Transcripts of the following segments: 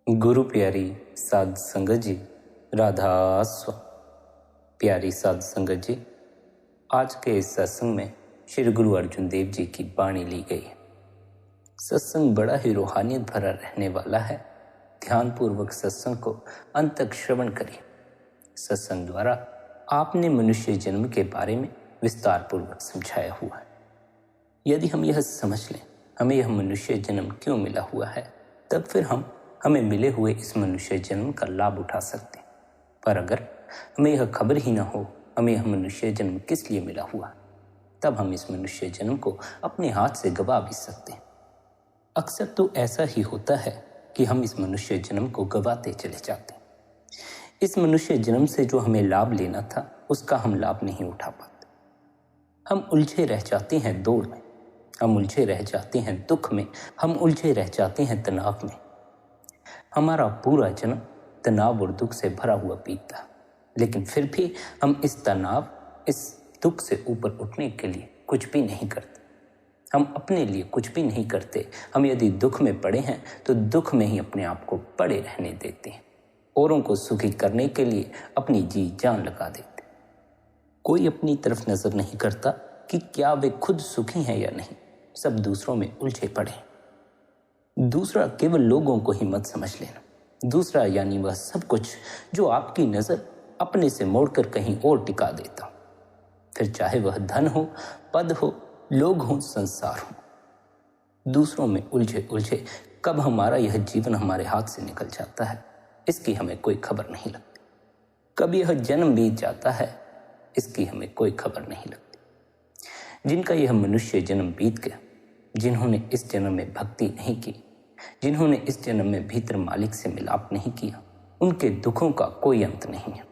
गुरु प्यारी साध संगत जी, राधा स्वामी। प्यारी साध संगत जी, आज के इस सत्संग में श्री गुरु अर्जुन देव जी की वाणी ली गई है। सत्संग बड़ा ही रूहानियत भरा रहने वाला है। ध्यानपूर्वक सत्संग को अंत तक श्रवण करिए। सत्संग द्वारा आपने मनुष्य जन्म के बारे में विस्तार पूर्वक समझाया हुआ है। यदि हम यह समझ लें हमें यह मनुष्य जन्म क्यों मिला हुआ है, तब फिर हमें मिले हुए इस मनुष्य जन्म का लाभ उठा सकते हैं। पर अगर हमें यह खबर ही ना हो हमें यह मनुष्य जन्म किस लिए मिला हुआ, तब हम इस मनुष्य जन्म को अपने हाथ से गवा भी सकते हैं। अक्सर तो ऐसा ही होता है कि हम इस मनुष्य जन्म को गवाते चले जाते हैं। इस मनुष्य जन्म से जो हमें लाभ लेना था उसका हम लाभ नहीं उठा पाते। हम उलझे रह जाते हैं दौड़ में, हम उलझे रह जाते हैं दुख में, हम उलझे रह जाते हैं तनाव में। हमारा पूरा जन्म तनाव और दुख से भरा हुआ बीतता, लेकिन फिर भी हम इस तनाव इस दुख से ऊपर उठने के लिए कुछ भी नहीं करते। हम अपने लिए कुछ भी नहीं करते। हम यदि दुख में पड़े हैं तो दुख में ही अपने आप को पड़े रहने देते हैं। औरों को सुखी करने के लिए अपनी जी जान लगा देते। कोई अपनी तरफ नजर नहीं करता कि क्या वे खुद सुखी हैं या नहीं। सब दूसरों में उलझे पड़े हैं। दूसरा केवल लोगों को ही मत समझ लेना। दूसरा यानी वह सब कुछ जो आपकी नजर अपने से मोड़कर कहीं और टिका देता, फिर चाहे वह धन हो, पद हो, लोग हो, संसार हो। दूसरों में उलझे उलझे कब हमारा यह जीवन हमारे हाथ से निकल जाता है इसकी हमें कोई खबर नहीं लगती। कब यह जन्म बीत जाता है इसकी हमें कोई खबर नहीं लगती। जिनका यह मनुष्य जन्म बीत गया, जिन्होंने इस जन्म में भक्ति नहीं की, जिन्होंने इस जन्म में भीतर मालिक से मिलाप नहीं किया, उनके दुखों का कोई अंत नहीं है।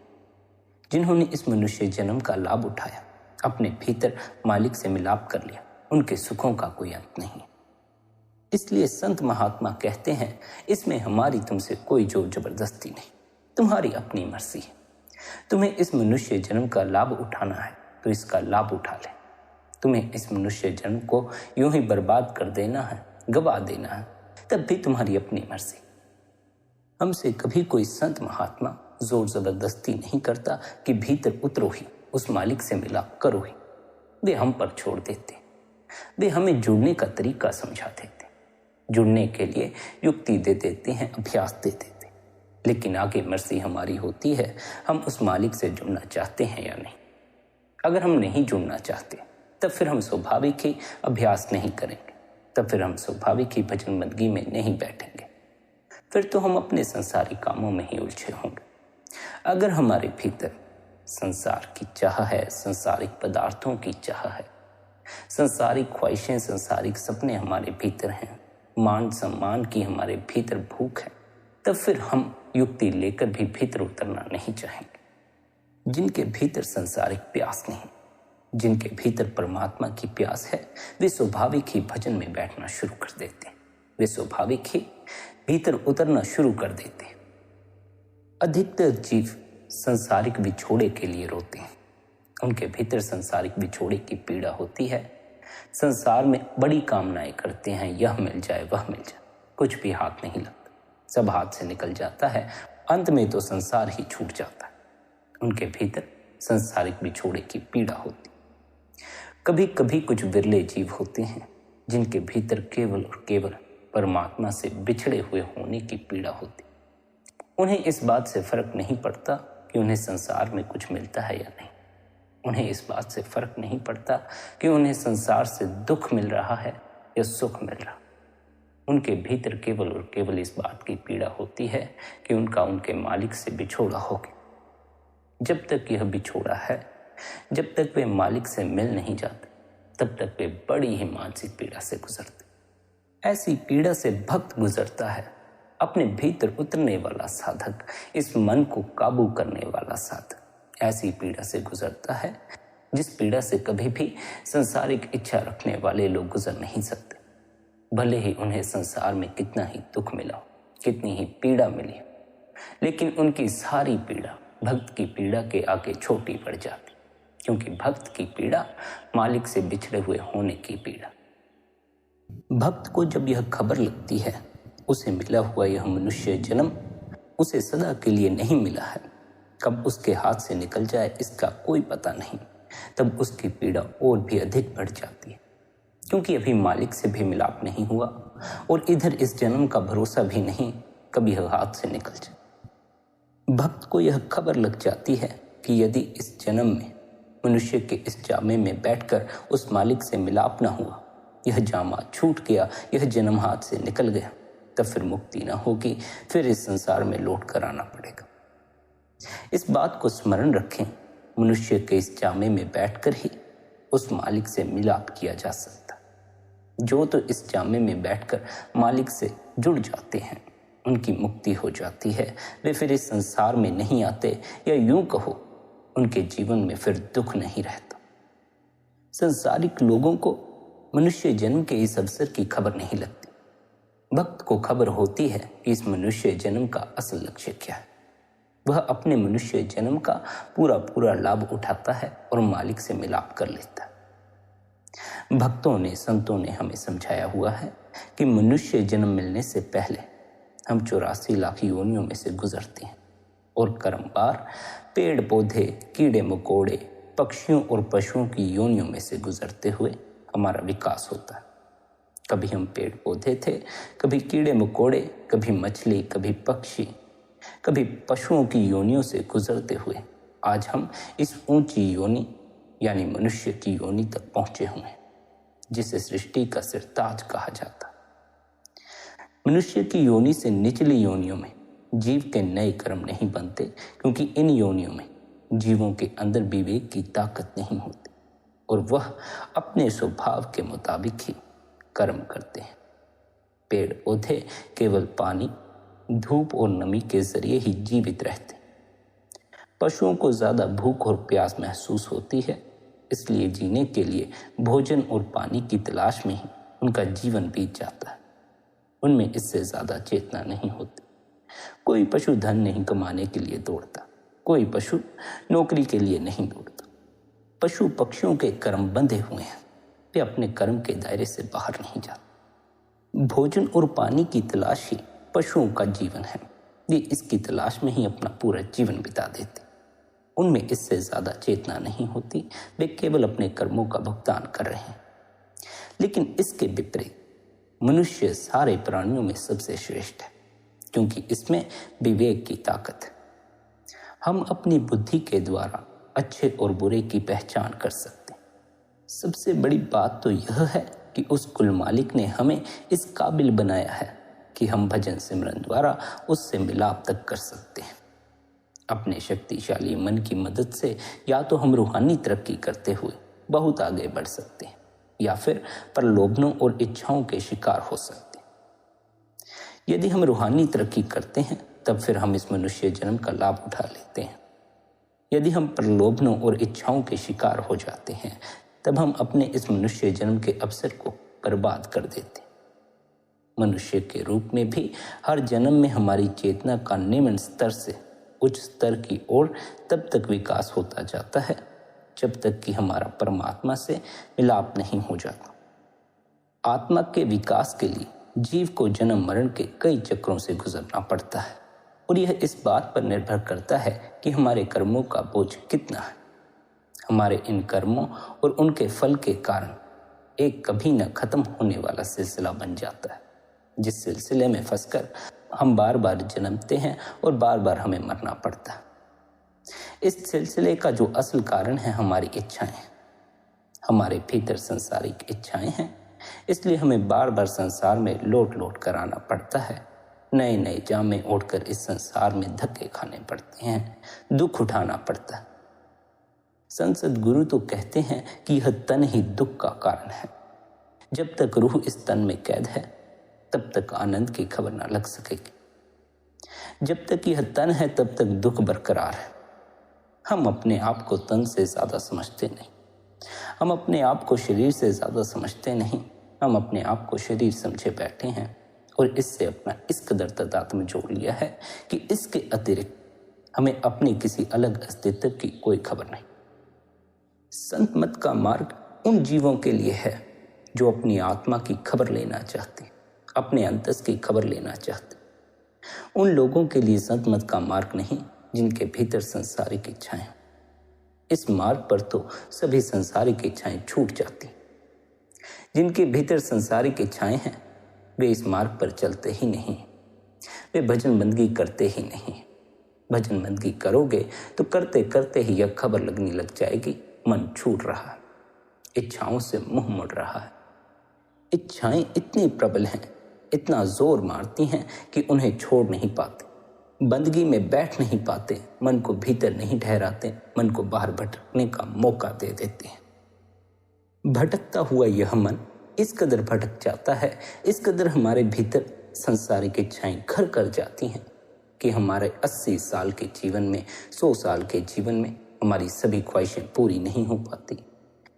जिन्होंने इस मनुष्य जन्म का लाभ उठाया, अपने भीतर मालिक से मिलाप कर लिया, उनके सुखों का कोई अंत नहीं है। इसलिए संत महात्मा कहते हैं इसमें हमारी तुमसे कोई जोर जबरदस्ती नहीं, तुम्हारी अपनी मर्जी है। तुम्हें इस मनुष्य जन्म का लाभ उठाना है तो इसका लाभ उठा ले। तुम्हें इस मनुष्य जन्म को यूं ही बर्बाद कर देना है, गवा देना है, तब भी तुम्हारी अपनी मर्जी। हमसे कभी कोई संत महात्मा जोर जबरदस्ती नहीं करता कि भीतर उतरो ही, उस मालिक से मिलाप करो ही। वे हम पर छोड़ देते। वे हमें जुड़ने का तरीका समझा देते, जुड़ने के लिए युक्ति दे देते हैं, अभ्यास दे देते। लेकिन आगे मर्जी हमारी होती है, हम उस मालिक से जुड़ना चाहते हैं या नहीं। अगर हम नहीं जुड़ना चाहते तब फिर हम स्वाभाविक ही अभ्यास नहीं करेंगे, तब फिर हम स्वाभाविक ही भजन बंदगी में नहीं बैठेंगे। फिर तो हम अपने संसारी कामों में ही उलझे होंगे। अगर हमारे भीतर संसार की चाह है, संसारिक पदार्थों की चाह है, संसारिक ख्वाहिशें, संसारिक सपने हमारे भीतर हैं, मान सम्मान की हमारे भीतर भूख है, तब फिर हम युक्ति लेकर भी भीतर उतरना नहीं चाहेंगे। जिनके भीतर संसारिक प्यास नहीं, जिनके भीतर परमात्मा की प्यास है, वे स्वाभाविक ही भजन में बैठना शुरू कर देते हैं। वे स्वाभाविक ही भीतर उतरना शुरू कर देते हैं। अधिकतर जीव संसारिक विछोड़े के लिए रोते हैं। उनके भीतर संसारिक विछोड़े की पीड़ा होती है। संसार में बड़ी कामनाएं करते हैं, यह मिल जाए वह मिल जाए, कुछ भी हाथ नहीं लगता, सब हाथ से निकल जाता है। अंत में तो संसार ही छूट जाता है। उनके भीतर संसारिक विछोड़े की पीड़ा होती। कभी कभी कुछ विरले जीव होते हैं जिनके भीतर केवल और केवल परमात्मा से बिछड़े हुए होने की पीड़ा होती। उन्हें इस बात से फर्क नहीं पड़ता कि उन्हें संसार में कुछ मिलता है या नहीं। उन्हें इस बात से फर्क नहीं पड़ता कि उन्हें संसार से दुख मिल रहा है या सुख मिल रहा। उनके भीतर केवल और केवल इस बात की पीड़ा होती है कि उनका उनके मालिक से बिछोड़ा हो गया। जब तक यह बिछोड़ा है, जब तक वे मालिक से मिल नहीं जाते, तब तक वे बड़ी ही मानसिक पीड़ा से गुजरते। ऐसी पीड़ा से भक्त गुजरता है, अपने भीतर उतरने वाला साधक, इस मन को काबू करने वाला साधक ऐसी पीड़ा से गुजरता है जिस पीड़ा से कभी भी संसारिक इच्छा रखने वाले लोग गुजर नहीं सकते। भले ही उन्हें संसार में कितना ही दुख मिला हो, कितनी ही पीड़ा मिली हो, लेकिन उनकी सारी पीड़ा भक्त की पीड़ा के आगे छोटी पड़ जाती, क्योंकि भक्त की पीड़ा मालिक से बिछड़े हुए होने की पीड़ा। भक्त को जब यह खबर लगती है उसे मिला हुआ यह मनुष्य जन्म उसे सदा के लिए नहीं मिला है। कब उसके हाथ से निकल जाए इसका कोई पता नहीं। तब उसकी पीड़ा और भी अधिक बढ़ जाती है, क्योंकि अभी मालिक से भी मिलाप नहीं हुआ और इधर इस जन्म का भरोसा भी नहीं कभी यह हाथ से निकल जाए। भक्त को यह खबर लग जाती है कि यदि इस जन्म में मनुष्य के इस जामे में बैठकर उस मालिक से मिलाप न हुआ, यह जामा छूट गया, यह जन्म हाथ से निकल गया, तब फिर मुक्ति न होगी, फिर इस संसार में लौट कर आना पड़ेगा। इस बात को स्मरण रखें, मनुष्य के इस जामे में बैठकर ही उस मालिक से मिलाप किया जा सकता। जो तो इस जामे में बैठकर मालिक से जुड़ जाते हैं उनकी मुक्ति हो जाती है, वे फिर इस संसार में नहीं आते, या यूं कहो उनके जीवन में फिर दुख नहीं रहता। संसारिक लोगों को मनुष्य जन्म के इस अवसर की खबर नहीं लगती। भक्त को खबर होती है कि इस मनुष्य जन्म का असल लक्ष्य क्या है। वह अपने मनुष्य जन्म का पूरा लाभ उठाता है और मालिक से मिलाप कर लेता है। भक्तों ने, संतों ने हमें समझाया हुआ है कि मनुष्य जन्म मिलने से पहले हम 84 लाख योनियों में से गुजरते हैं और क्रमवार पेड़ पौधे, कीड़े मकोड़े, पक्षियों और पशुओं की योनियों में से गुजरते हुए हमारा विकास होता है। कभी हम पेड़ पौधे थे, कभी कीड़े मकोड़े, कभी मछली, कभी पक्षी, कभी पशुओं की योनियों से गुजरते हुए आज हम इस ऊंची योनि यानी मनुष्य की योनि तक पहुंचे हुए हैं, जिसे सृष्टि का सिरताज कहा जाता है। मनुष्य की योनि से निचली योनियों में जीव के नए कर्म नहीं बनते, क्योंकि इन योनियों में जीवों के अंदर विवेक की ताकत नहीं होती और वह अपने स्वभाव के मुताबिक ही कर्म करते हैं। पेड़ पौधे केवल पानी, धूप और नमी के जरिए ही जीवित रहते हैं। पशुओं को ज्यादा भूख और प्यास महसूस होती है, इसलिए जीने के लिए भोजन और पानी की तलाश में ही उनका जीवन बीत जाता है। उनमें इससे ज्यादा चेतना नहीं होती। कोई पशु धन नहीं कमाने के लिए दौड़ता, कोई पशु नौकरी के लिए नहीं दौड़ता। पशु पक्षियों के कर्म बंधे हुए हैं, वे अपने कर्म के दायरे से बाहर नहीं जाते। भोजन और पानी की तलाश ही पशुओं का जीवन है। वे इसकी तलाश में ही अपना पूरा जीवन बिता देते। उनमें इससे ज्यादा चेतना नहीं होती, वे केवल अपने कर्मों का भुगतान कर रहे हैं। लेकिन इसके विपरीत मनुष्य सारे प्राणियों में सबसे श्रेष्ठ है, क्योंकि इसमें विवेक की ताकत है। हम अपनी बुद्धि के द्वारा अच्छे और बुरे की पहचान कर सकते हैं। सबसे बड़ी बात तो यह है कि उस कुल मालिक ने हमें इस काबिल बनाया है कि हम भजन सिमरन द्वारा उससे मिलाप तक कर सकते हैं। अपने शक्तिशाली मन की मदद से या तो हम रूहानी तरक्की करते हुए बहुत आगे बढ़ सकते हैं, या फिर प्रलोभनों और इच्छाओं के शिकार हो सकते हैं। यदि हम रूहानी तरक्की करते हैं तब फिर हम इस मनुष्य जन्म का लाभ उठा लेते हैं। यदि हम प्रलोभनों और इच्छाओं के शिकार हो जाते हैं तब हम अपने इस मनुष्य जन्म के अवसर को बर्बाद कर देते हैं। मनुष्य के रूप में भी हर जन्म में हमारी चेतना का निम्न स्तर से उच्च स्तर की ओर तब तक विकास होता जाता है जब तक कि हमारा परमात्मा से मिलाप नहीं हो जाता। आत्मा के विकास के लिए जीव को जन्म मरण के कई चक्रों से गुजरना पड़ता है, और यह इस बात पर निर्भर करता है कि हमारे कर्मों का बोझ कितना है। हमारे इन कर्मों और उनके फल के कारण एक कभी न खत्म होने वाला सिलसिला बन जाता है, जिस सिलसिले में फंसकर हम बार बार जन्मते हैं और बार बार हमें मरना पड़ता है। इस सिलसिले का जो असल कारण है हमारी इच्छाएं, हमारे भीतर संसारिक इच्छाएं हैं, इसलिए हमें बार बार संसार में लौट लौट कर आना पड़ता है। नए नए जामे ओढ़कर इस संसार में धक्के खाने पड़ते हैं, दुख उठाना पड़ता है। संत सद्गुरु तो कहते हैं कि यह तन ही दुख का कारण है। जब तक रूह इस तन में कैद है तब तक आनंद की खबर ना लग सकेगी। जब तक यह तन है तब तक दुख बरकरार है। हम अपने आप को तन से ज्यादा समझते नहीं, हम अपने आप को शरीर से ज्यादा समझते नहीं, हम अपने आप को शरीर समझे बैठे हैं और इससे अपना इस कदर तदात्म जोड़ लिया है कि इसके अतिरिक्त हमें अपने किसी अलग अस्तित्व की कोई खबर नहीं। संत मत का मार्ग उन जीवों के लिए है जो अपनी आत्मा की खबर लेना चाहते हैं, अपने अंतस की खबर लेना चाहते। उन लोगों के लिए संत मत का मार्ग नहीं जिनके भीतर संसारिक इच्छाएं। इस मार्ग पर तो सभी संसारिक इच्छाएं छूट जाती। जिनके भीतर संसारिक इच्छाएं हैं वे इस मार्ग पर चलते ही नहीं, वे भजन बंदगी करते ही नहीं। भजन बंदगी करोगे तो करते करते ही यह खबर लगने लग जाएगी, मन छूट रहा है, इच्छाओं से मुंह मुड़ रहा है। इच्छाएं इतनी प्रबल हैं, इतना जोर मारती हैं कि उन्हें छोड़ नहीं पाते, बंदगी में बैठ नहीं पाते, मन को भीतर नहीं ठहराते, मन को बाहर भटकने का मौका दे देते हैं। भटकता हुआ यह मन इस कदर भटक जाता है, इस कदर हमारे भीतर संसारिक इच्छाएं घर कर जाती हैं कि हमारे 80 साल के जीवन में, 100 साल के जीवन में हमारी सभी ख्वाहिशें पूरी नहीं हो पाती।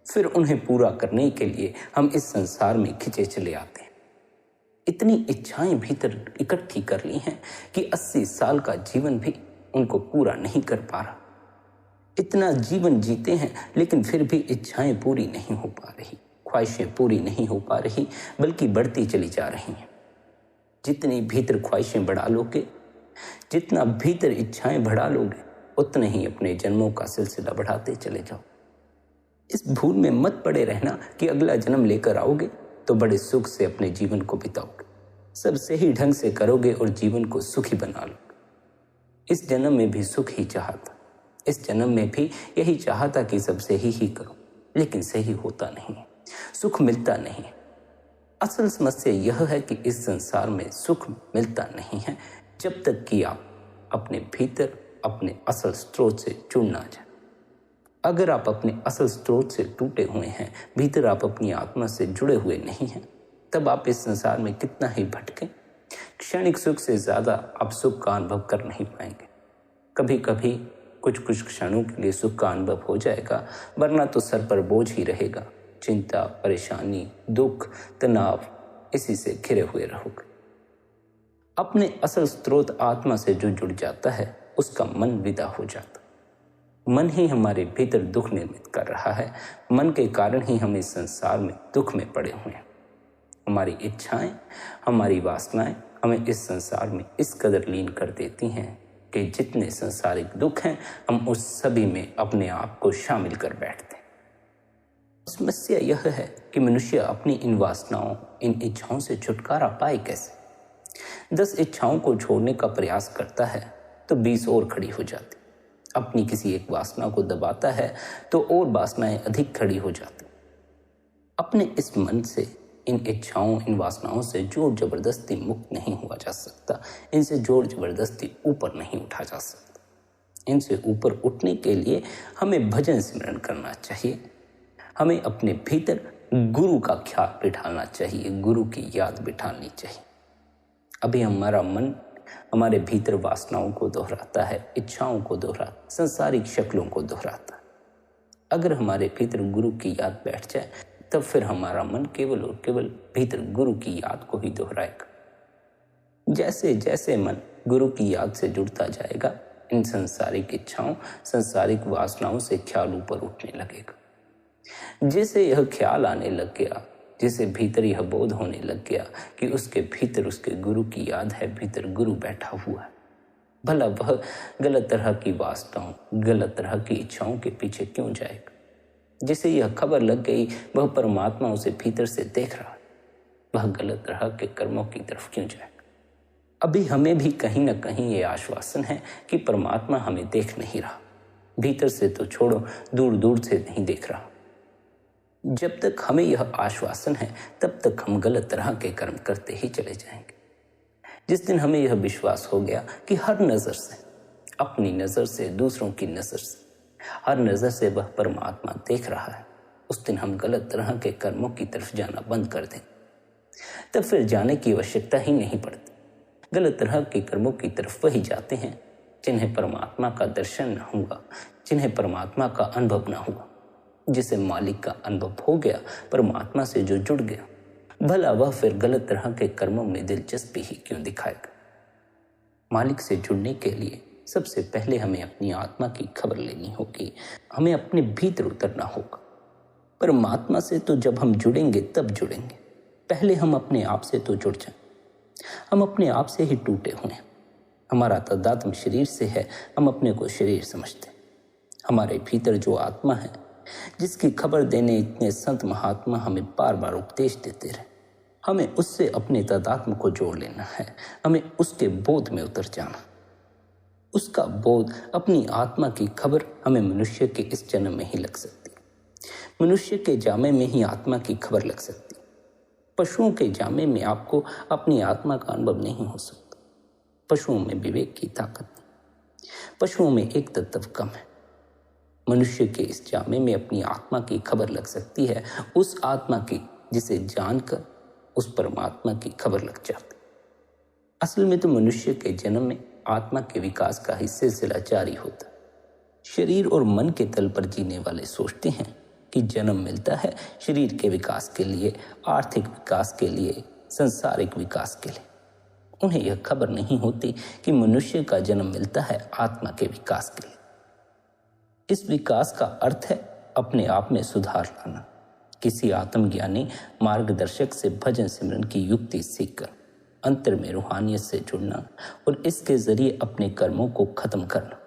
फिर उन्हें पूरा करने के लिए हम इस संसार में खिंचे चले आते हैं। इतनी इच्छाएं भीतर इकट्ठी कर ली हैं कि 80 साल का जीवन भी उनको पूरा नहीं कर पा रहा। इतना जीवन जीते हैं लेकिन फिर भी इच्छाएं पूरी नहीं हो पा रही, ख्वाहिशें पूरी नहीं हो पा रही, बल्कि बढ़ती चली जा रही हैं। जितनी भीतर ख्वाहिशें बढ़ा लोगे, जितना भीतर इच्छाएं बढ़ा लोगे, उतने ही अपने जन्मों का सिलसिला बढ़ाते चले जाओ। इस भूल में मत पड़े रहना कि अगला जन्म लेकर आओगे तो बड़े सुख से अपने जीवन को बिताओगे, सब सही ढंग से करोगे और जीवन को सुखी बना लोगे। इस जन्म में भी सुख ही चाहता, इस जन्म में भी यही चाहता कि सब सही ही करो, लेकिन सही होता नहीं, सुख मिलता नहीं। असल समस्या यह है कि इस संसार में सुख मिलता नहीं है जब तक कि आप अपने भीतर अपने असल स्रोत से जुड़ ना जाए। अगर आप अपने असल स्रोत से टूटे हुए हैं, भीतर आप अपनी आत्मा से जुड़े हुए नहीं हैं, तब आप इस संसार में कितना ही भटकें, क्षणिक सुख से ज़्यादा आप सुख का अनुभव कर नहीं पाएंगे। कभी कभी कुछ क्षणों के लिए सुख का अनुभव हो जाएगा, वरना तो सर पर बोझ ही रहेगा। चिंता, परेशानी, दुख, तनाव, इसी से घिरे हुए रहोगे। अपने असल स्रोत आत्मा से जो जुड़ जाता है उसका मन विदा हो जाता। मन ही हमारे भीतर दुख निर्मित कर रहा है, मन के कारण ही हम इस संसार में दुख में पड़े हुए हैं। हमारी इच्छाएं, हमारी वासनाएं हमें इस संसार में इस कदर लीन कर देती हैं कि जितने संसारिक दुख हैं हम उस सभी में अपने आप को शामिल कर बैठते हैं। समस्या यह है कि मनुष्य अपनी इन वासनाओं, इन इच्छाओं से छुटकारा पाए कैसे। 10 इच्छाओं को छोड़ने का प्रयास करता है तो 20 और खड़ी हो जाती। अपनी किसी एक वासना को दबाता है तो और वासनाएं अधिक खड़ी हो जाती। अपने इस मन से, इन इच्छाओं, इन वासनाओं से जोर जबरदस्ती मुक्त नहीं हुआ जा सकता। इनसे जोर जबरदस्ती ऊपर नहीं उठा जा सकता। इनसे ऊपर उठने के लिए हमें भजन सिमरन करना चाहिए। हमें अपने भीतर गुरु का ख्याल बिठाना चाहिए, गुरु की याद बिठानी चाहिए। अभी हमारा मन हमारे भीतर वासनाओं को दोहराता है, इच्छाओं को दोहराता, संसारिक शक्लों को दोहराता है। अगर हमारे भीतर गुरु की याद बैठ जाए तब फिर हमारा मन केवल और केवल भीतर गुरु की याद को ही दोहराएगा। जैसे जैसे मन गुरु की याद से जुड़ता जाएगा, इन संसारिक इच्छाओं, संसारिक वासनाओं से ख्याल ऊपर उठने लगेगा। जैसे यह ख्याल आने लग गया, जिसे भीतर यह बोध होने लग गया कि उसके भीतर उसके गुरु की याद है, भीतर गुरु बैठा हुआ है, भला वह गलत तरह की वासनाओं, गलत तरह की इच्छाओं के पीछे क्यों जाएगा। जिसे यह खबर लग गई वह परमात्मा उसे भीतर से देख रहा है, वह गलत तरह के कर्मों की तरफ क्यों जाएगा। अभी हमें भी कहीं ना कहीं ये आश्वासन है कि परमात्मा हमें देख नहीं रहा, भीतर से तो छोड़ो, दूर दूर से नहीं देख रहा। जब तक हमें यह आश्वासन है तब तक हम गलत तरह के कर्म करते ही चले जाएंगे। जिस दिन हमें यह विश्वास हो गया कि हर नज़र से, अपनी नज़र से, दूसरों की नज़र से, हर नज़र से वह परमात्मा देख रहा है, उस दिन हम गलत तरह के कर्मों की तरफ जाना बंद कर दें। तब फिर जाने की आवश्यकता ही नहीं पड़ती। गलत तरह के कर्मों की तरफ वही जाते हैं जिन्हें परमात्मा का दर्शन न हुआ, जिन्हें परमात्मा का अनुभव न हुआ। जिसे मालिक का अनुभव हो गया, परमात्मा से जो जुड़ गया, भला वह फिर गलत तरह के कर्मों में दिलचस्पी ही क्यों दिखाएगा। मालिक से जुड़ने के लिए सबसे पहले हमें अपनी आत्मा की खबर लेनी होगी, हमें अपने भीतर उतरना होगा। परमात्मा से तो जब हम जुड़ेंगे तब जुड़ेंगे, पहले हम अपने आप से तो जुड़ जाएं। हम अपने आप से ही टूटे हुए हैं। हमारा तादात्म्य शरीर से है, हम अपने को शरीर समझते हैं। हमारे भीतर जो आत्मा है, जिसकी खबर देने इतने संत महात्मा हमें बार बार उपदेश देते रहे, हमें उससे अपने तादात्म्य को जोड़ लेना है। हमें उसके बोध में उतर जाना। उसका बोध, अपनी आत्मा की खबर हमें मनुष्य के इस जन्म में ही लग सकती है। मनुष्य के जामे में ही आत्मा की खबर लग सकती है। पशुओं के जामे में आपको अपनी आत्मा का अनुभव नहीं हो सकता। पशुओं में विवेक की ताकत नहीं, पशुओं में एक तत्व कम है। मनुष्य के इस जामे में अपनी आत्मा की खबर लग सकती है, उस आत्मा की जिसे जानकर उस परमात्मा की खबर लग जाती। असल में तो मनुष्य के जन्म में आत्मा के विकास का ही सिलसिला जारी होता। शरीर और मन के तल पर जीने वाले सोचते हैं कि जन्म मिलता है शरीर के विकास के लिए, आर्थिक विकास के लिए, सांसारिक विकास के लिए। उन्हें यह खबर नहीं होती कि मनुष्य का जन्म मिलता है आत्मा के विकास के लिए। इस विकास का अर्थ है अपने आप में सुधार लाना। किसी आत्मज्ञानी मार्गदर्शक से भजन सिमरन की युक्ति सीखकर अंतर में रूहानियत से जुड़ना और इसके जरिए अपने कर्मों को खत्म करना।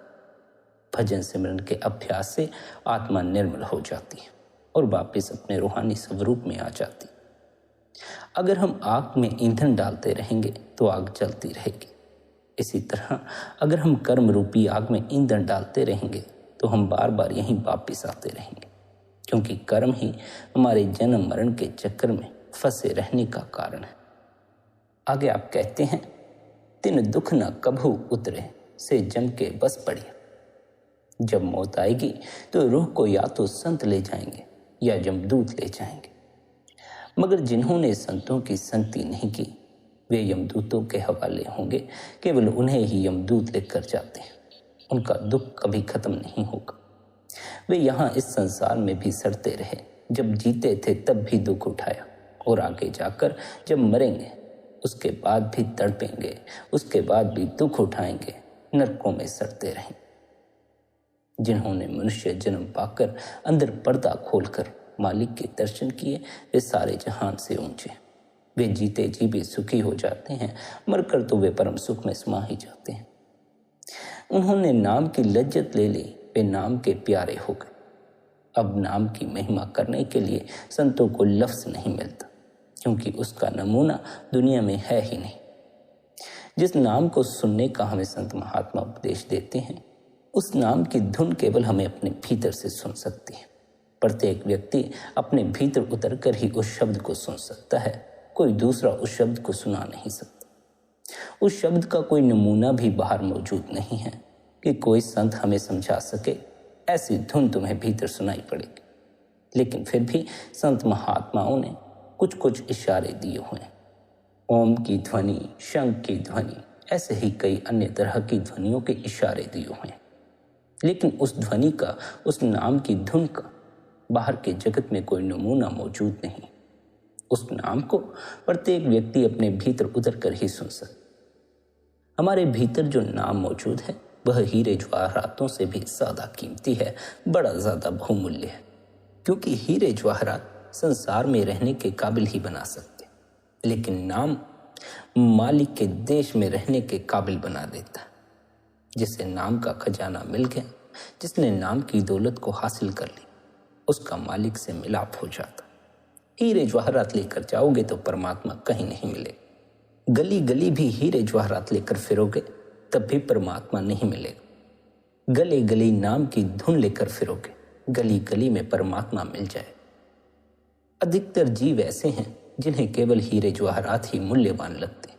भजन सिमरन के अभ्यास से आत्मा निर्मल हो जाती है और वापस अपने रूहानी स्वरूप में आ जाती है। अगर हम आग में ईंधन डालते रहेंगे तो आग जलती रहेगी। इसी तरह अगर हम कर्म रूपी आग में ईंधन डालते रहेंगे तो हम बार बार यहीं वापिस आते रहेंगे, क्योंकि कर्म ही हमारे जन्म मरण के चक्कर में फंसे रहने का कारण है। आगे आप कहते हैं, तिन दुख न कभू उतरे से जम के बस पड़ी। जब मौत आएगी तो रूह को या तो संत ले जाएंगे या यमदूत ले जाएंगे, मगर जिन्होंने संतों की संगति नहीं की वे यमदूतों के हवाले होंगे। केवल उन्हें ही यमदूत लेकर जाते हैं। उनका दुख कभी खत्म नहीं होगा। वे यहाँ इस संसार में भी सड़ते रहे। जब जीते थे तब भी दुख उठाया, और आगे जाकर जब मरेंगे उसके बाद भी तड़पेंगे, उसके बाद भी दुख उठाएंगे, नरकों में सड़ते रहेंगे। जिन्होंने मनुष्य जन्म पाकर अंदर पर्दा खोलकर मालिक के दर्शन किए वे सारे जहान से ऊंचे। वे जीते जी भी सुखी हो जाते हैं, मरकर तो वे परम सुख में समा ही जाते हैं। उन्होंने नाम की लज्जत ले ली, वे नाम के प्यारे हो गए। अब नाम की महिमा करने के लिए संतों को लफ्ज नहीं मिलता, क्योंकि उसका नमूना दुनिया में है ही नहीं। जिस नाम को सुनने का हमें संत महात्मा उपदेश देते हैं, उस नाम की धुन केवल हमें अपने भीतर से सुन सकती है। प्रत्येक व्यक्ति अपने भीतर उतरकर ही उस शब्द को सुन सकता है। कोई दूसरा उस शब्द को सुना नहीं सकता। उस शब्द का कोई नमूना भी बाहर मौजूद नहीं है कि कोई संत हमें समझा सके ऐसी धुन तुम्हें भीतर सुनाई पड़ेगी। लेकिन फिर भी संत महात्माओं ने कुछ कुछ इशारे दिए हुए हैं। ओम की ध्वनि, शंख की ध्वनि, ऐसे ही कई अन्य तरह की ध्वनियों के इशारे दिए हुए हैं। लेकिन उस ध्वनि का, उस नाम की धुन का बाहर के जगत में कोई नमूना मौजूद नहीं। उस नाम को प्रत्येक व्यक्ति अपने भीतर उतर कर ही सुन सकता। हमारे भीतर जो नाम मौजूद है वह हीरे जवाहरातों से भी ज्यादा कीमती है, बड़ा ज्यादा बहुमूल्य है। क्योंकि हीरे जवाहरात संसार में रहने के काबिल ही बना सकते, लेकिन नाम मालिक के देश में रहने के काबिल बना देता है। जिसे नाम का खजाना मिल गया, जिसने नाम की दौलत को हासिल कर ली, उसका मालिक से मिलाप हो जाता। हीरे जवाहरात लेकर जाओगे तो परमात्मा कहीं नहीं मिलेगा। गली गली भी हीरे जवाहरात लेकर फिरोगे तब भी परमात्मा नहीं मिलेगा। गली गली नाम की धुन लेकर फिरोगे, गली गली में परमात्मा मिल जाए। अधिकतर जीव ऐसे हैं जिन्हें केवल हीरे जवाहरात ही मूल्यवान लगते,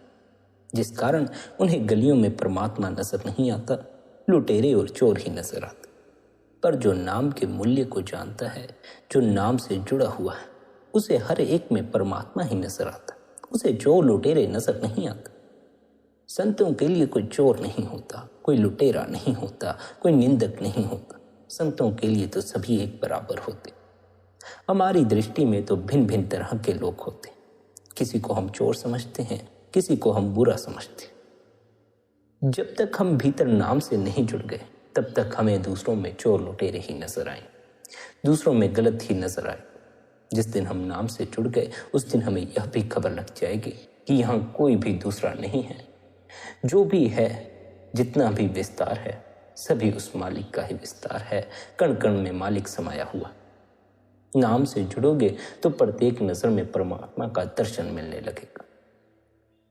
जिस कारण उन्हें गलियों में परमात्मा नजर नहीं आता, लुटेरे और चोर ही नजर आते। पर जो नाम के मूल्य को जानता है, जो नाम से जुड़ा हुआ है, उसे हर एक में परमात्मा ही नजर आता। उसे चोर लुटेरे नजर नहीं आता। संतों के लिए कोई चोर नहीं होता, कोई लुटेरा नहीं होता, कोई निंदक नहीं होता। संतों के लिए तो सभी एक बराबर होते। हमारी दृष्टि में तो भिन्न भिन्न तरह के लोग होते। किसी को हम चोर समझते हैं, किसी को हम बुरा समझते हैं। जब तक हम भीतर नाम से नहीं जुड़ गए तब तक हमें दूसरों में चोर लुटेरे ही नजर आए, दूसरों में गलत ही नजर आए। जिस दिन हम नाम से जुड़ गए उस दिन हमें यह भी खबर लग जाएगी कि यहाँ कोई भी दूसरा नहीं है। जो भी है, जितना भी विस्तार है, सभी उस मालिक का ही विस्तार है। कण कण में मालिक समाया हुआ। नाम से जुड़ोगे तो प्रत्येक नजर में परमात्मा का दर्शन मिलने लगेगा।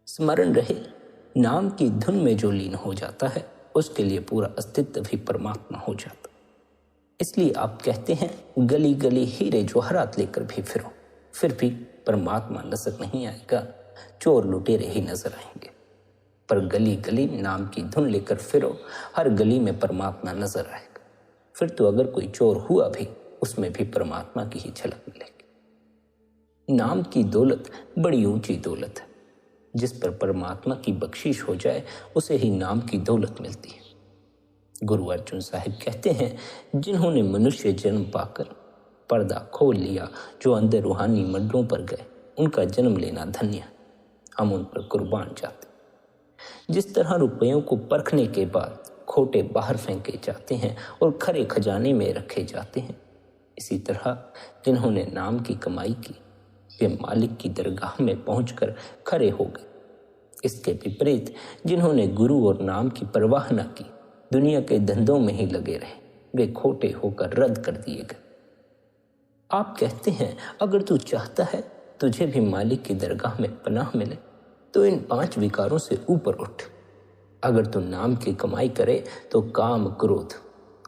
स्मरण रहे, नाम की धुन में जो लीन हो जाता है उसके लिए पूरा अस्तित्व भी परमात्मा हो जाता। इसलिए आप कहते हैं, गली गली हीरे जवाहरात लेकर भी फिरो, फिर भी परमात्मा नजर नहीं आएगा, चोर लुटेरे ही नजर आएंगे। पर गली गली नाम की धुन लेकर फिरो, हर गली में परमात्मा नजर आएगा। फिर तो अगर कोई चोर हुआ भी, उसमें भी परमात्मा की ही झलक मिलेगी। नाम की दौलत बड़ी ऊंची दौलत है। जिस पर परमात्मा की बख्शिश हो जाए उसे ही नाम की दौलत मिलती है। गुरु अर्जुन साहिब कहते हैं, जिन्होंने मनुष्य जन्म पाकर पर्दा खोल लिया, जो अंदर रूहानी मंडलों पर गए, उनका जन्म लेना धन्य। हम उन पर कुर्बान जाते। जिस तरह रुपयों को परखने के बाद खोटे बाहर फेंके जाते हैं और खरे खजाने में रखे जाते हैं, इसी तरह जिन्होंने नाम की कमाई की, वे मालिक की दरगाह में पहुंचकर खरे हो गए। इसके विपरीत जिन्होंने गुरु और नाम की परवाह न की, दुनिया के धंधों में ही लगे रहे, वे खोटे होकर रद्द कर दिए गए। आप कहते हैं, अगर तू चाहता है तुझे भी मालिक की दरगाह में पनाह मिले तो इन 5 विकारों से ऊपर उठ। अगर तू नाम की कमाई करे तो काम क्रोध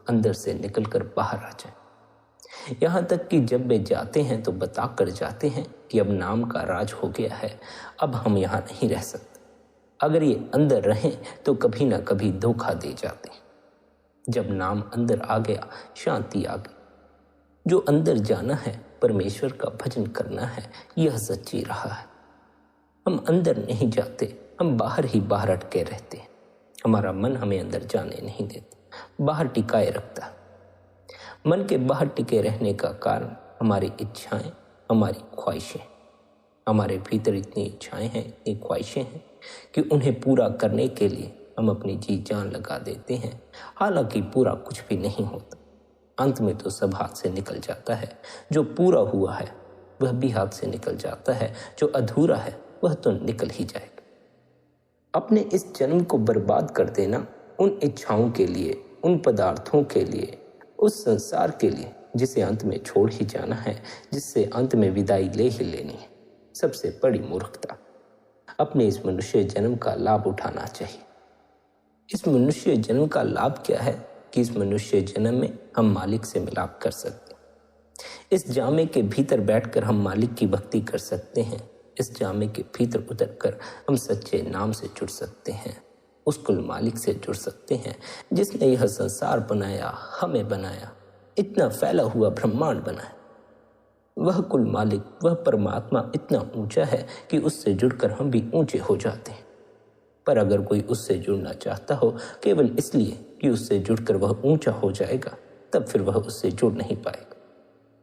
अंदर से निकलकर बाहर आ जाए। यहाँ तक कि जब वे जाते हैं तो बता कर जाते हैं कि अब नाम का राज हो गया है, अब हम यहाँ नहीं रह सकते। अगर ये अंदर रहें तो कभी ना कभी धोखा दे जाते हैं। जब नाम अंदर आ गया, शांति आ गई। जो अंदर जाना है, परमेश्वर का भजन करना है, यह सच्ची राह है। हम अंदर नहीं जाते, हम बाहर ही बाहर अटके रहते हैं। हमारा मन हमें अंदर जाने नहीं देता, बाहर टिकाए रखता है। मन के बाहर टिके रहने का कारण हमारी इच्छाएं, हमारी ख्वाहिशें। हमारे भीतर इतनी इच्छाएं हैं, इतनी ख्वाहिशें हैं कि उन्हें पूरा करने के लिए हम अपनी जी जान लगा देते हैं। हालांकि पूरा कुछ भी नहीं होता। अंत में तो सब हाथ से निकल जाता है। जो पूरा हुआ है वह भी हाथ से निकल जाता है, जो अधूरा है वह तो निकल ही जाएगा। अपने इस जन्म को बर्बाद कर देना उन इच्छाओं के लिए, उन पदार्थों के लिए, उस संसार के लिए जिसे अंत में छोड़ ही जाना है, जिससे अंत में विदाई ले ही लेनी है, सबसे बड़ी मूर्खता। अपने इस मनुष्य जन्म का लाभ उठाना चाहिए। इस मनुष्य जन्म का लाभ क्या है कि इस मनुष्य जन्म में हम मालिक से मिलाप कर सकते हैं। इस जामे के भीतर बैठकर हम मालिक की भक्ति कर सकते हैं। इस जामे के भीतर उतरकर हम सच्चे नाम से जुड़ सकते हैं, उस कुल मालिक से जुड़ सकते हैं जिसने यह संसार बनाया, हमें बनाया, इतना फैला हुआ ब्रह्मांड बनाया। वह कुल मालिक, वह परमात्मा इतना ऊंचा है कि उससे जुड़कर हम भी ऊंचे हो जाते हैं। पर अगर कोई उससे जुड़ना चाहता हो केवल इसलिए कि उससे जुड़कर वह ऊंचा हो जाएगा, तब फिर वह उससे जुड़ नहीं पाएगा।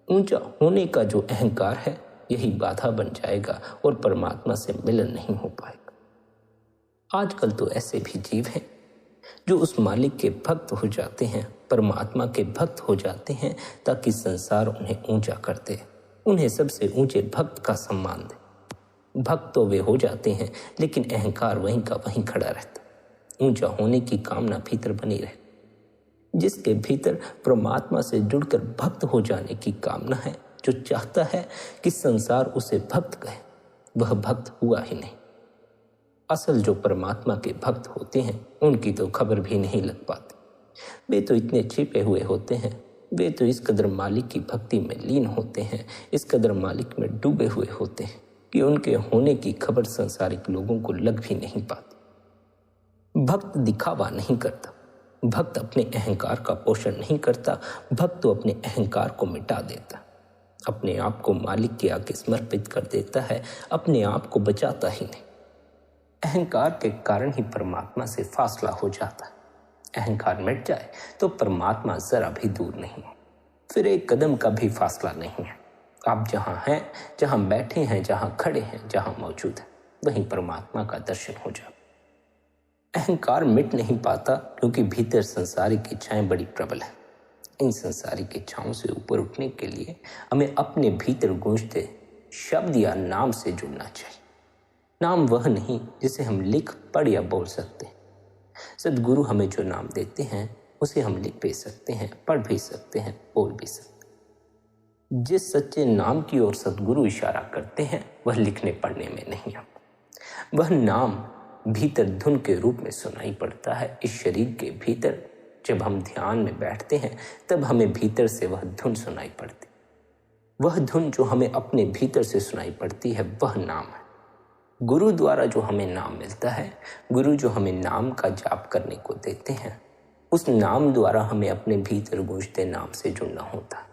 ऊंचा होने का जो अहंकार है, यही बाधा बन जाएगा और परमात्मा से मिलन नहीं हो पाएगा। आजकल तो ऐसे भी जीव हैं जो उस मालिक के भक्त हो जाते हैं, परमात्मा के भक्त हो जाते हैं, ताकि संसार उन्हें ऊंचा कर दे, उन्हें सबसे ऊंचे भक्त का सम्मान दे। भक्त तो वे हो जाते हैं, लेकिन अहंकार वहीं का वहीं खड़ा रहता। ऊंचा होने की कामना भीतर बनी रहती। जिसके भीतर परमात्मा से जुड़कर भक्त हो जाने की कामना है, जो चाहता है कि संसार उसे भक्त कहे, वह भक्त हुआ ही नहीं। असल जो परमात्मा के भक्त होते हैं, उनकी तो खबर भी नहीं लग पाती। वे तो इतने छिपे हुए होते हैं, वे तो इस कदर मालिक की भक्ति में लीन होते हैं, इस कदर मालिक में डूबे हुए होते हैं कि उनके होने की खबर संसारिक लोगों को लग भी नहीं पाती। भक्त दिखावा नहीं करता, भक्त अपने अहंकार का पोषण नहीं करता, भक्त तो अपने अहंकार को मिटा देता, अपने आप को मालिक के आगे समर्पित कर देता है, अपने आप को बचाता ही नहीं। अहंकार के कारण ही परमात्मा से फासला हो जाता है। अहंकार मिट जाए तो परमात्मा जरा भी दूर नहीं है, फिर एक कदम का भी फासला नहीं है। आप जहां हैं, जहां बैठे हैं, जहां खड़े हैं, जहां मौजूद हैं, वहीं परमात्मा का दर्शन हो जाए। अहंकार मिट नहीं पाता क्योंकि भीतर संसारिक इच्छाएं बड़ी प्रबल है। इन संसारिक इच्छाओं से ऊपर उठने के लिए हमें अपने भीतर गूंजते शब्द या नाम से जुड़ना चाहिए। नाम वह नहीं जिसे हम लिख, पढ़ या बोल सकते हैं। सद्गुरु हमें जो नाम देते हैं उसे हम लिख भी सकते हैं, पढ़ भी सकते हैं, बोल भी सकते हैं। जिस सच्चे नाम की ओर सद्गुरु इशारा करते हैं वह लिखने पढ़ने में नहीं आता। वह नाम भीतर धुन के रूप में सुनाई पड़ता है। इस शरीर के भीतर जब हम ध्यान में बैठते हैं तब हमें भीतर से वह धुन सुनाई पड़ती। वह धुन जो हमें अपने भीतर से सुनाई पड़ती है वह नाम है। गुरु द्वारा जो हमें नाम मिलता है, गुरु जो हमें नाम का जाप करने को देते हैं, उस नाम द्वारा हमें अपने भीतर गूंजते नाम से जुड़ना होता है।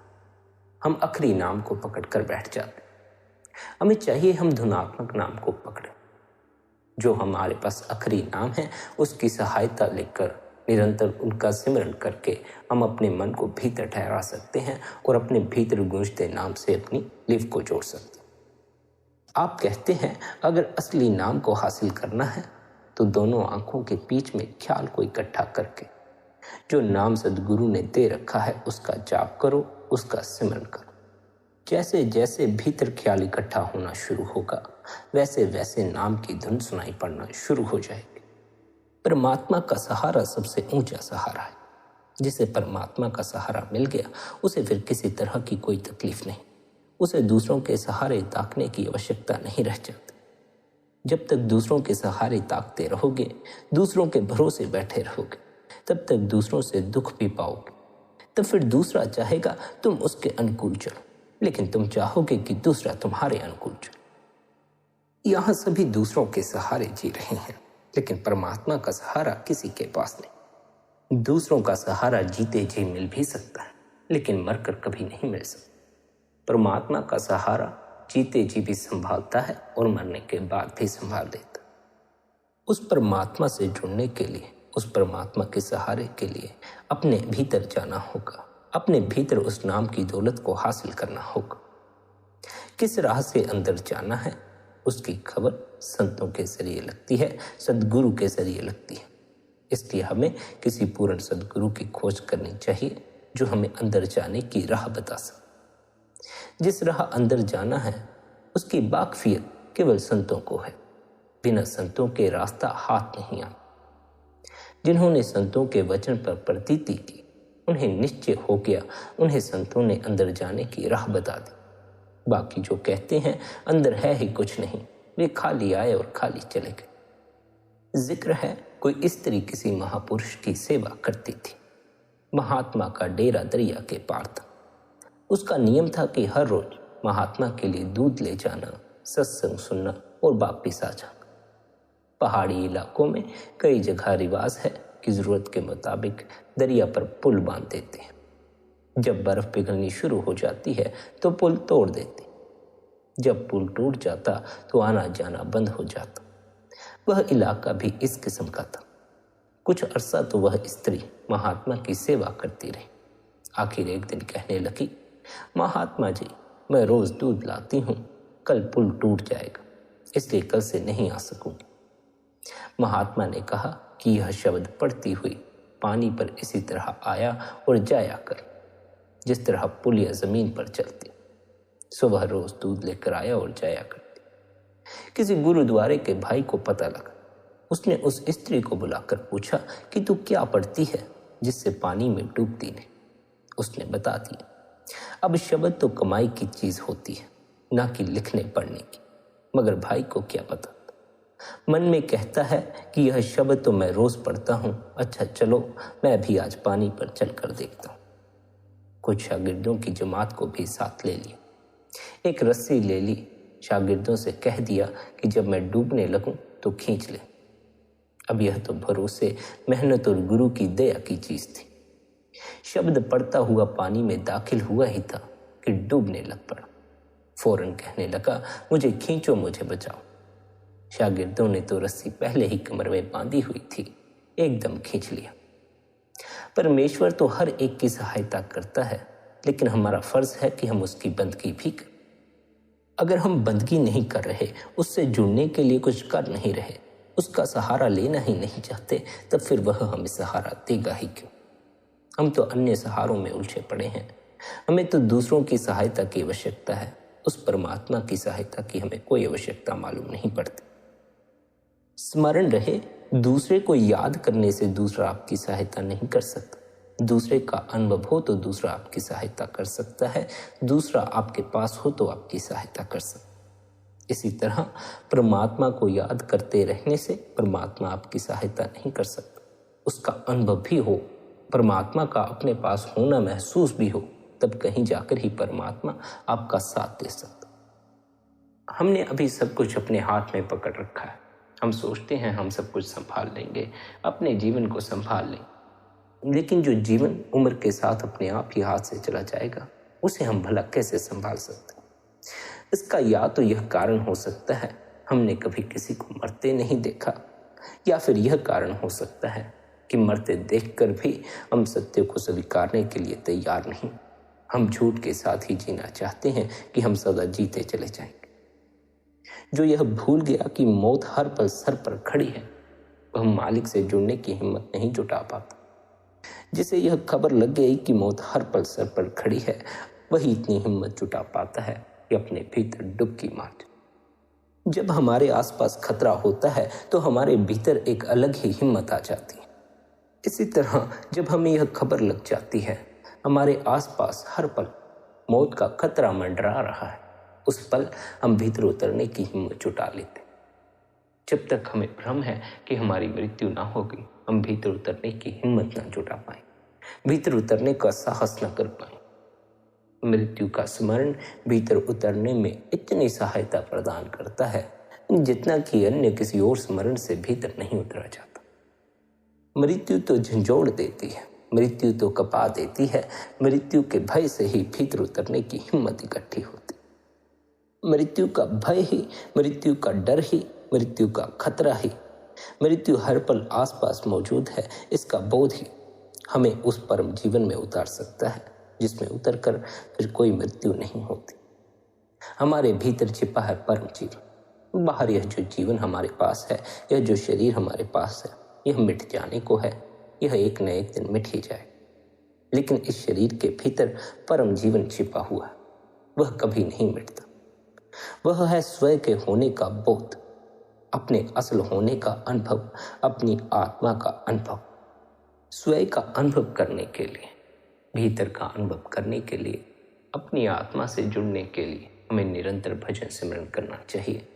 हम आखिरी नाम को पकड़कर बैठ जाते। हमें चाहिए हम धुनात्मक नाम को पकड़ें। जो हमारे पास आखिरी नाम है उसकी सहायता लेकर निरंतर उनका सिमरन करके हम अपने मन को भीतर ठहरा सकते हैं और अपने भीतर गूंजते नाम से अपनी लिव को जोड़ सकते हैं। आप कहते हैं अगर असली नाम को हासिल करना है तो दोनों आंखों के बीच में ख्याल को इकट्ठा करके जो नाम सद्गुरु ने दे रखा है उसका जाप करो, उसका सिमरन करो। जैसे जैसे भीतर ख्याल इकट्ठा होना शुरू होगा वैसे वैसे नाम की धुन सुनाई पड़ना शुरू हो जाएगी। परमात्मा का सहारा सबसे ऊंचा सहारा है। जिसे परमात्मा का सहारा मिल गया उसे फिर किसी तरह की कोई तकलीफ नहीं। उसे दूसरों के सहारे ताकने की आवश्यकता नहीं रह जाती। जब तक दूसरों के सहारे ताकते रहोगे, दूसरों के भरोसे बैठे रहोगे, तब तक दूसरों से दुख भी पाओगे। तब फिर दूसरा चाहेगा तुम उसके अनुकूल चलो, लेकिन तुम चाहोगे कि दूसरा तुम्हारे अनुकूल चले। यहाँ सभी दूसरों के सहारे जी रहे हैं, लेकिन परमात्मा का सहारा किसी के पास नहीं। दूसरों का सहारा जीते जी मिल भी सकता है, लेकिन मरकर कभी नहीं मिल सकता। परमात्मा का सहारा जीते जी भी संभालता है और मरने के बाद भी संभाल देता। उस परमात्मा से जुड़ने के लिए, उस परमात्मा के सहारे के लिए अपने भीतर जाना होगा। अपने भीतर उस नाम की दौलत को हासिल करना होगा। किस राह से अंदर जाना है उसकी खबर संतों के जरिए लगती है, सद्गुरु के जरिए लगती है। इसलिए हमें किसी पूर्ण सद्गुरु की खोज करनी चाहिए जो हमें अंदर जाने की राह बता सके। जिस राह अंदर जाना है उसकी वाकफियत केवल संतों को है। बिना संतों के रास्ता हाथ नहीं आता। जिन्होंने संतों के वचन पर प्रतीति की, उन्हें निश्चय हो गया, उन्हें संतों ने अंदर जाने की राह बता दी। बाकी जो कहते हैं अंदर है ही कुछ नहीं, वे खाली आए और खाली चले गए। जिक्र है कोई स्त्री किसी महापुरुष की सेवा करती थी। महात्मा का डेरा दरिया के पार था। उसका नियम था कि हर रोज महात्मा के लिए दूध ले जाना, सत्संग सुनना और वापिस आ जाना। पहाड़ी इलाकों में कई जगह रिवाज है कि जरूरत के मुताबिक दरिया पर पुल बांध देते हैं। जब बर्फ पिघलनी शुरू हो जाती है तो पुल तोड़ देते। जब पुल टूट जाता तो आना जाना बंद हो जाता। वह इलाका भी इस किस्म का था। कुछ अरसा तो वह स्त्री महात्मा की सेवा करती रही। आखिर एक दिन कहने लगी, महात्मा जी, मैं रोज दूध लाती हूँ, कल पुल टूट जाएगा, इसलिए कल से नहीं आ सकूंगी। महात्मा ने कहा कि यह शब्द पढ़ती हुई पानी पर इसी तरह आया और जाया कर, जिस तरह पुल या जमीन पर चलती। सुबह रोज दूध लेकर आया और जाया करती। किसी गुरुद्वारे के भाई को पता लगा। उसने उस स्त्री को बुलाकर पूछा कि तू क्या पढ़ती है जिससे पानी में डूबती नहीं। उसने बता दिया। अब शब्द तो कमाई की चीज होती है, ना कि लिखने पढ़ने की। मगर भाई को क्या पता, मन में कहता है कि यह शब्द तो मैं रोज पढ़ता हूं, अच्छा चलो मैं भी आज पानी पर चलकर देखता हूं। कुछ शागिर्दों की जमात को भी साथ ले लिया। एक रस्सी ले ली, शागिर्दों से कह दिया कि जब मैं डूबने लगूं तो खींच ले। अब यह तो भरोसे, मेहनत और गुरु की दया की चीज थी। शब्द पढ़ता हुआ पानी में दाखिल हुआ ही था कि डूबने लग पड़ा। फौरन कहने लगा, मुझे खींचो, मुझे बचाओ। शागिर्दों ने तो रस्सी पहले ही कमर में बांधी हुई थी, एकदम खींच लिया। परमेश्वर तो हर एक की सहायता करता है, लेकिन हमारा फर्ज है कि हम उसकी बंदगी भी करें। अगर हम बंदगी नहीं कर रहे, उससे जुड़ने के लिए कुछ कर नहीं रहे, उसका सहारा लेना ही नहीं चाहते, तब फिर वह हमें सहारा देगा ही क्यों। हम तो अन्य सहारों में उलझे पड़े हैं। हमें तो दूसरों की सहायता की आवश्यकता है, उस परमात्मा की सहायता की हमें कोई आवश्यकता मालूम नहीं पड़ती। स्मरण रहे, दूसरे को याद करने से दूसरा आपकी सहायता नहीं कर सकता। दूसरे का अनुभव हो तो दूसरा आपकी सहायता कर सकता है, दूसरा आपके पास हो तो आपकी सहायता कर सकता है। इसी तरह परमात्मा को याद करते रहने से परमात्मा आपकी सहायता नहीं कर सकता। उसका अनुभव भी हो, परमात्मा का अपने पास होना महसूस भी हो, तब कहीं जाकर ही परमात्मा आपका साथ दे सकता। हमने अभी सब कुछ अपने हाथ में पकड़ रखा है। हम सोचते हैं हम सब कुछ संभाल लेंगे, अपने जीवन को संभाल लेंगे, लेकिन जो जीवन उम्र के साथ अपने आप ही हाथ से चला जाएगा, उसे हम भला कैसे संभाल सकते हैं? इसका या तो यह कारण हो सकता है हमने कभी किसी को मरते नहीं देखा, या फिर यह कारण हो सकता है कि मरते देखकर भी हम सत्य को स्वीकारने के लिए तैयार नहीं। हम झूठ के साथ ही जीना चाहते हैं कि हम सदा जीते चले जाएंगे। जो यह भूल गया कि मौत हर पल सर पर खड़ी है, वह मालिक से जुड़ने की हिम्मत नहीं जुटा पाता। जिसे यह खबर लग गई कि मौत हर पल सर पर खड़ी है, वही इतनी हिम्मत जुटा पाता है कि अपने भीतर डुबकी मार। जब हमारे आसपास खतरा होता है तो हमारे भीतर एक अलग ही हिम्मत आ जाती है। इसी तरह जब हमें यह खबर लग जाती है हमारे आसपास हर पल मौत का खतरा मंडरा रहा है, उस पल हम भीतर उतरने की हिम्मत जुटा लेते। जब तक हमें भ्रम है कि हमारी मृत्यु ना होगी, हम भीतर उतरने की हिम्मत ना जुटा पाए, भीतर उतरने का साहस न कर पाए। मृत्यु का स्मरण भीतर उतरने में इतनी सहायता प्रदान करता है जितना कि अन्य किसी और स्मरण से भीतर नहीं उतरा जाता। मृत्यु तो झंझोड़ देती है, मृत्यु तो कपा देती है, मृत्यु के भय से ही भीतर उतरने की हिम्मत इकट्ठी होती। मृत्यु का भय ही, मृत्यु का डर ही, मृत्यु का खतरा ही, मृत्यु हर पल आसपास मौजूद है, इसका बोध ही हमें उस परम जीवन में उतार सकता है जिसमें उतरकर फिर कोई मृत्यु नहीं होती। हमारे भीतर छिपा है परम जीवन। बाहर यह जो जीवन हमारे पास है, यह जो शरीर हमारे पास है, यह मिट जाने को है, यह एक न एक दिन मिट ही जाए। लेकिन इस शरीर के भीतर परम जीवन छिपा हुआ है, वह कभी नहीं मिटता। वह है स्वयं के होने का बोध, अपने असल होने का अनुभव, अपनी आत्मा का अनुभव। स्वयं का अनुभव करने के लिए, भीतर का अनुभव करने के लिए, अपनी आत्मा से जुड़ने के लिए हमें निरंतर भजन सिमरन करना चाहिए।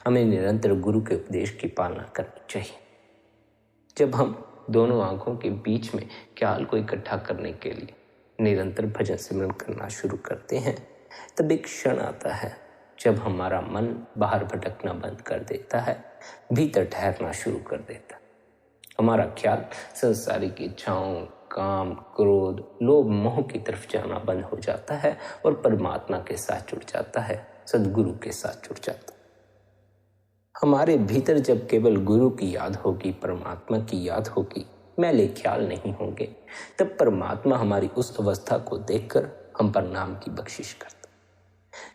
हमें निरंतर गुरु के उपदेश की पालना करनी चाहिए। जब हम दोनों आंखों के बीच में ख्याल को इकट्ठा करने के लिए निरंतर भजन सिमरन करना शुरू करते हैं, तब एक क्षण आता है जब हमारा मन बाहर भटकना बंद कर देता है, भीतर ठहरना शुरू कर देता है। हमारा ख्याल संसारिक इच्छाओं, काम, क्रोध, लोभ, मोह की तरफ जाना बंद हो जाता है और परमात्मा के साथ जुड़ जाता है, सद्गुरु के साथ जुड़ जाता है। हमारे भीतर जब केवल गुरु की याद होगी, परमात्मा की याद होगी, मैले ख्याल नहीं होंगे, तब परमात्मा हमारी उस अवस्था को देखकर हम पर नाम की बख्शिश करता।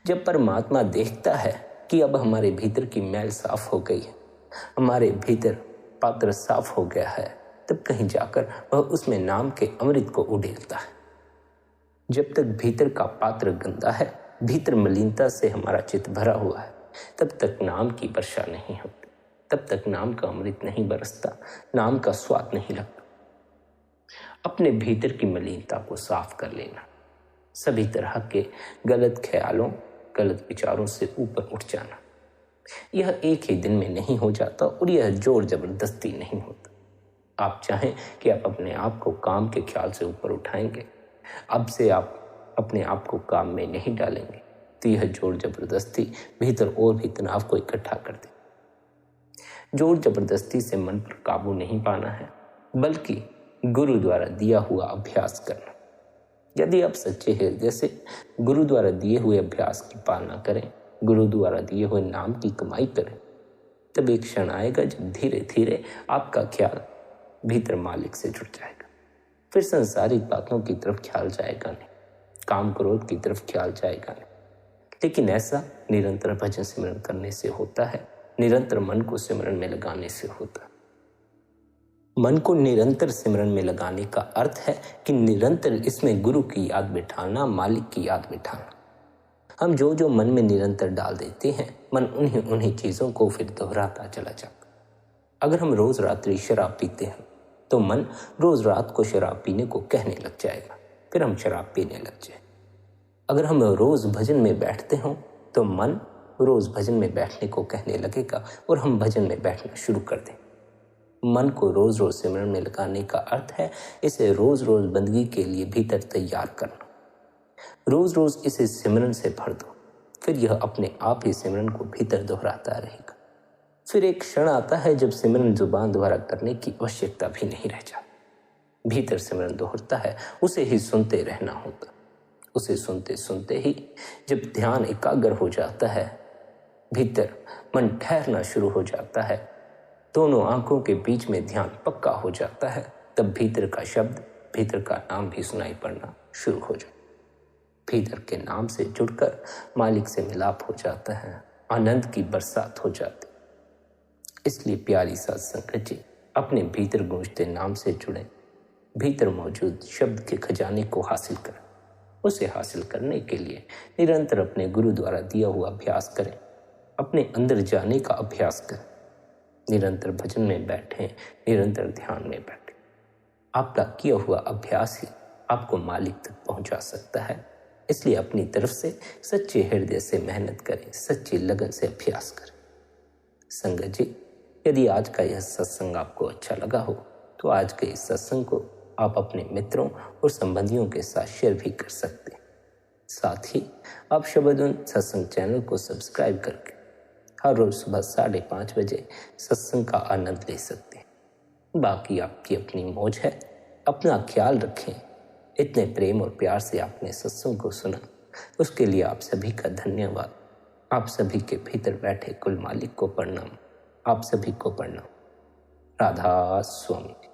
जब परमात्मा देखता है कि अब हमारे भीतर की मैल साफ हो गई है, हमारे भीतर पात्र साफ हो गया है, तब कहीं जाकर वह उसमें नाम के अमृत को उड़ेलता है। जब तक भीतर का पात्र गंदा है, भीतर मलिनता से हमारा चित्त भरा हुआ है, तब तक नाम की वर्षा नहीं होती, तब तक नाम का अमृत नहीं बरसता, नाम का स्वाद नहीं लगता। अपने भीतर की मलिनता को साफ कर लेना, सभी तरह के गलत ख्यालों, गलत विचारों से ऊपर उठ जाना, यह एक ही दिन में नहीं हो जाता और यह जोर जबरदस्ती नहीं होता। आप चाहें कि आप अपने आप को काम के ख्याल से ऊपर उठाएंगे, अब से आप अपने आप को काम में नहीं डालेंगे, तो यह जोर जबरदस्ती भीतर और भी तनाव को इकट्ठा कर दे। जोर जबरदस्ती से मन पर काबू नहीं पाना है, बल्कि गुरु द्वारा दिया हुआ अभ्यास करना। यदि आप सच्चे हृदय से गुरु द्वारा दिए हुए अभ्यास की पालना करें, गुरु द्वारा दिए हुए नाम की कमाई करें, तब एक क्षण आएगा जब धीरे धीरे आपका ख्याल भीतर मालिक से जुड़ जाएगा। फिर संसारिक बातों की तरफ ख्याल जाएगा नहीं, काम क्रोध की तरफ ख्याल जाएगा नहीं। लेकिन ऐसा निरंतर भजन सिमरन करने से होता है, निरंतर मन को सिमरन में लगाने से होता है। मन को निरंतर सिमरन में लगाने का अर्थ है कि निरंतर इसमें गुरु की याद बिठाना, मालिक की याद बिठाना। हम जो जो मन में निरंतर डाल देते हैं, मन उन्हीं चीज़ों को फिर दोहराता चला जाता। अगर हम रोज रात्रि शराब पीते हैं तो मन रोज रात को शराब पीने को कहने लग जाएगा, फिर हम शराब पीने लग जाए। अगर हम रोज भजन में बैठते हों तो मन रोज भजन में बैठने को कहने लगेगा और हम भजन में बैठना शुरू कर दें। मन को रोज रोज सिमरन में लगाने का अर्थ है इसे रोज रोज बंदगी के लिए भीतर तैयार करना। रोज रोज इसे सिमरन से भर दो, फिर यह अपने आप ही सिमरन को भीतर दोहराता रहेगा। फिर एक क्षण आता है जब सिमरन जुबान द्वारा करने की आवश्यकता भी नहीं रह जाती। भीतर सिमरन दोहरता है, उसे ही सुनते रहना होता। उसे सुनते सुनते ही जब ध्यान एकाग्र हो जाता है, भीतर मन ठहरना शुरू हो जाता है, दोनों आंखों के बीच में ध्यान पक्का हो जाता है, तब भीतर का शब्द, भीतर का नाम भी सुनाई पड़ना शुरू हो जाता है। भीतर के नाम से जुड़कर मालिक से मिलाप हो जाता है, आनंद की बरसात हो जाती। इसलिए प्यारी साध संगत जी, अपने भीतर गूंजते नाम से जुड़े, भीतर मौजूद शब्द के खजाने को हासिल करें। उसे हासिल करने के लिए निरंतर अपने गुरु द्वारा दिया हुआ अभ्यास करें, अपने अंदर जाने का अभ्यास करें। निरंतर भजन में बैठें, निरंतर ध्यान में बैठें। आपका किया हुआ अभ्यास ही आपको मालिक तक पहुंचा सकता है। इसलिए अपनी तरफ से सच्चे हृदय से मेहनत करें, सच्ची लगन से अभ्यास करें। संगत जी, यदि आज का यह सत्संग आपको अच्छा लगा हो तो आज के इस सत्संग को आप अपने मित्रों और संबंधियों के साथ शेयर भी कर सकते हैं। साथ ही आप शबद सत्संग चैनल को सब्सक्राइब करके हर रोज सुबह 5:30 बजे सत्संग का आनंद ले सकते हैं। बाकी आपकी अपनी मौज है। अपना ख्याल रखें। इतने प्रेम और प्यार से आपने सत्संग को सुना, उसके लिए आप सभी का धन्यवाद। आप सभी के भीतर बैठे कुल मालिक को प्रणाम। आप सभी को प्रणाम। राधा स्वामी।